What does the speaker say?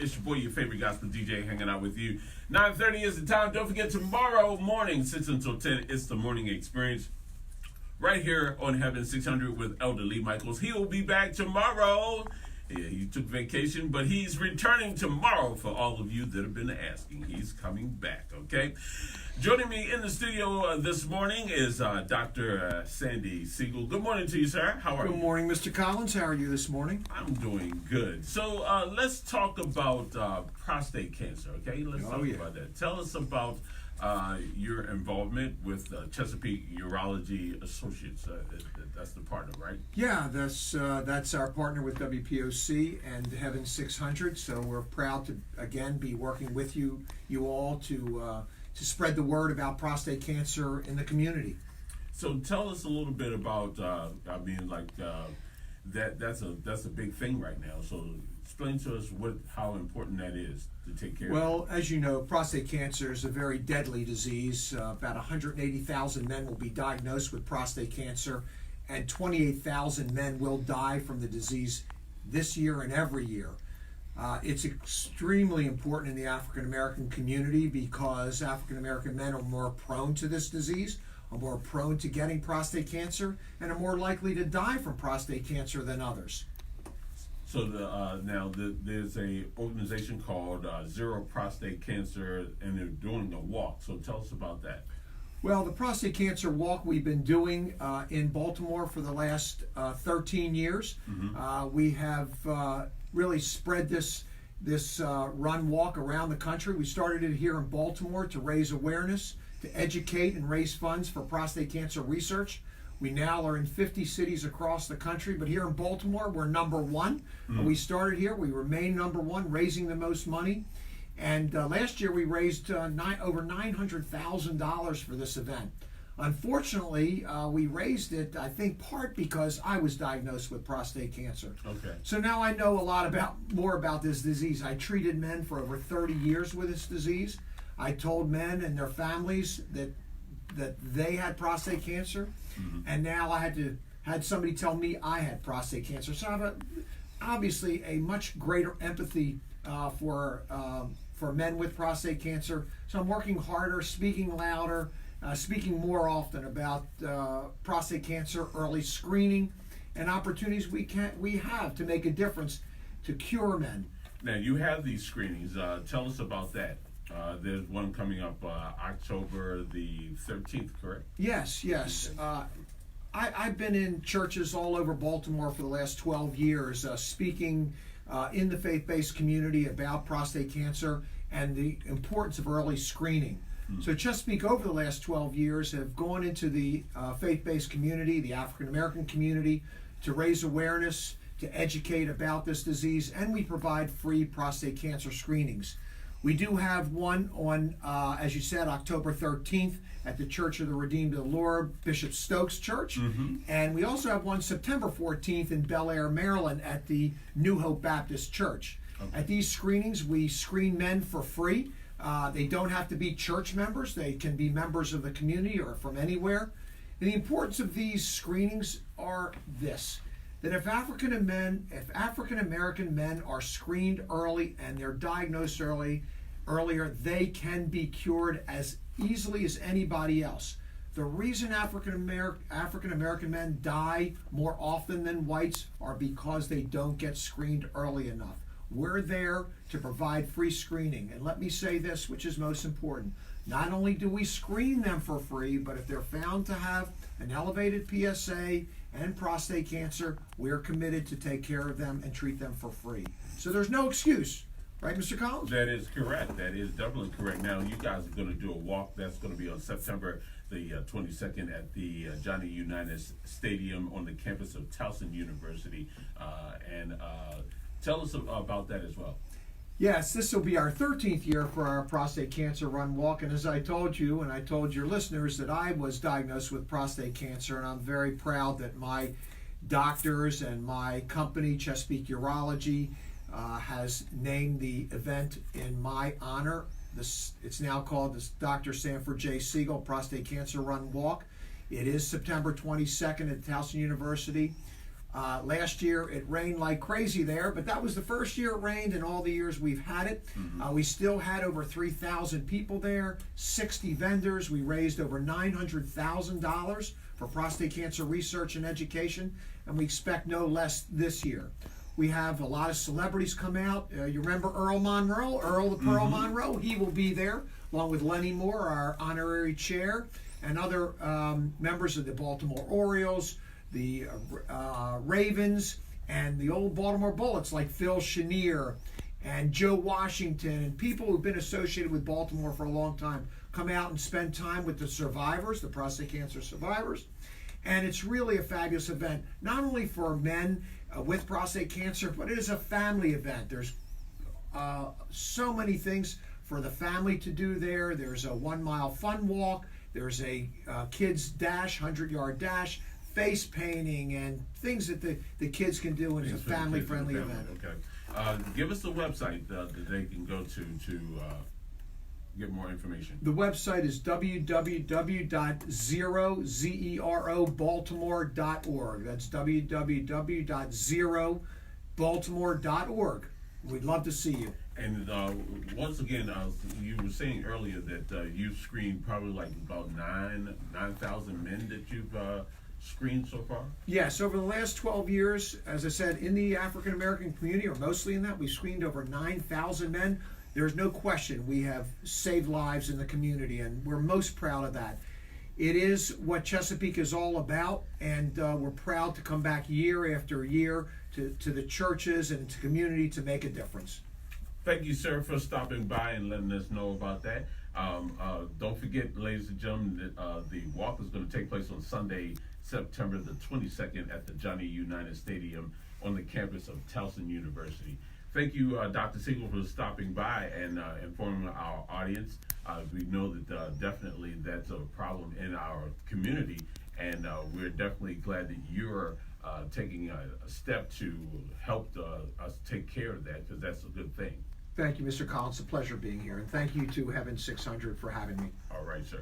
It's your boy, your favorite gospel DJ, hanging out with you. 9:30 is the time. Don't forget, tomorrow morning, 6 until 10, it's the morning experience. Right here on Heaven 600 with Elder Lee Michaels. He will be back tomorrow. Yeah, he took vacation, but he's returning tomorrow for all of you that have been asking. He's coming back, okay? Joining me in the studio this morning is Dr. Sandy Siegel. Good morning to you, sir. How are you? Good morning, Mr. Collins. How are you this morning? I'm doing good. So let's talk about prostate cancer, okay? Let's talk about that. Tell us about your involvement with Chesapeake Urology Associates. That's the partner, right? Yeah, that's our partner with WPOC and Heaven 600. So we're proud to again be working with you all to spread the word about prostate cancer in the community. So tell us a little bit about. That's a big thing right now. So explain to us how important that is to take care of. Well, as you know, prostate cancer is a very deadly disease. About 180,000 men will be diagnosed with prostate cancer, and 28,000 men will die from the disease this year and every year. It's extremely important in the African American community because African American men are more prone to this disease, are more prone to getting prostate cancer, and are more likely to die from prostate cancer than others. So there's a organization called Zero Prostate Cancer, and they're doing a walk. So tell us about that. Well, the prostate cancer walk we've been doing in Baltimore for the last 13 years. Mm-hmm. We have really spread this run walk around the country. We started it here in Baltimore to raise awareness, to educate and raise funds for prostate cancer research. We now are in 50 cities across the country, but here in Baltimore, we're number one. Mm. We started here. We remain number one, raising the most money. And last year, we raised over $900,000 for this event. Unfortunately, we raised it, I think, part because I was diagnosed with prostate cancer. Okay. So now I know a lot more about this disease. I treated men for over 30 years with this disease. I told men and their families that they had prostate cancer, mm-hmm. and now I had somebody tell me I had prostate cancer. So I have obviously a much greater empathy for men with prostate cancer. So I'm working harder, speaking louder, speaking more often about prostate cancer, early screening, and opportunities we have to make a difference to cure men. Now you have these screenings. Tell us about that. There's one coming up October the 13th, correct? Yes. I've been in churches all over Baltimore for the last 12 years, speaking in the faith-based community about prostate cancer and the importance of early screening. Mm-hmm. So Chesapeake, over the last 12 years, have gone into the faith-based community, the African-American community, to raise awareness, to educate about this disease, and we provide free prostate cancer screenings. We do have one on, as you said, October 13th at the Church of the Redeemed of the Lord, Bishop Stokes Church. Mm-hmm. And we also have one September 14th in Bel Air, Maryland at the New Hope Baptist Church. Okay. At these screenings, we screen men for free. They don't have to be church members. They can be members of the community or from anywhere. And the importance of these screenings are this: that if African American men are screened early and they're diagnosed earlier, they can be cured as easily as anybody else. The reason African American men die more often than whites are because they don't get screened early enough. We're there to provide free screening. And let me say this, which is most important. Not only do we screen them for free, but if they're found to have an elevated PSA and prostate cancer, we're committed to take care of them and treat them for free. So there's no excuse, right, Mr. Collins? That is correct. That is definitely correct. Now, you guys are going to do a walk. That's going to be on September the 22nd at the Johnny Unitas Stadium on the campus of Towson University. And tell us about that as well. Yes, this will be our 13th year for our prostate cancer run walk, and as I told you, and I told your listeners, that I was diagnosed with prostate cancer, and I'm very proud that my doctors and my company, Chesapeake Urology, has named the event in my honor. It's now called the Dr. Sanford J. Siegel Prostate Cancer Run Walk. It is September 22nd at Towson University. Last year it rained like crazy there, but that was the first year it rained in all the years we've had it. We still had over 3,000 people there, 60 vendors. We raised over $900,000 for prostate cancer research and education, and we expect no less this year. We have a lot of celebrities come out. You remember Earl Monroe, Earl the Pearl Monroe? He will be there, along with Lenny Moore, our honorary chair, and other members of the Baltimore Orioles, the Ravens, and the old Baltimore Bullets like Phil Chenier and Joe Washington, and people who've been associated with Baltimore for a long time come out and spend time with the survivors, the prostate cancer survivors. And it's really a fabulous event, not only for men with prostate cancer, but it is a family event. There's so many things for the family to do there. There's a 1 mile fun walk. There's a kids dash, 100-yard dash, face painting, and things that the kids can do, and it's a family-friendly event. Okay. Give us the website that they can go to get more information. The website is www.zerobaltimore.org. That's www.zerobaltimore.org. We'd love to see you. And once again, you were saying earlier that you've screened probably like about 9,000 men that you've screened so far? Yes, over the last 12 years, as I said, in the African American community, or mostly in that, we've screened over 9,000 men. There's no question we have saved lives in the community, and we're most proud of that. It is what Chesapeake is all about, and we're proud to come back year after year to the churches and to community to make a difference. Thank you, sir, for stopping by and letting us know about that. Don't forget, ladies and gentlemen, that the walk is going to take place on Sunday, September the 22nd at the Johnny Unitas Stadium on the campus of Towson University. Thank you, Dr. Siegel, for stopping by and informing our audience. We know that definitely that's a problem in our community, and we're definitely glad that you're taking a step to help us take care of that, because that's a good thing. Thank you, Mr. Collins. It's a pleasure being here, and thank you to Heaven 600 for having me. All right, sir.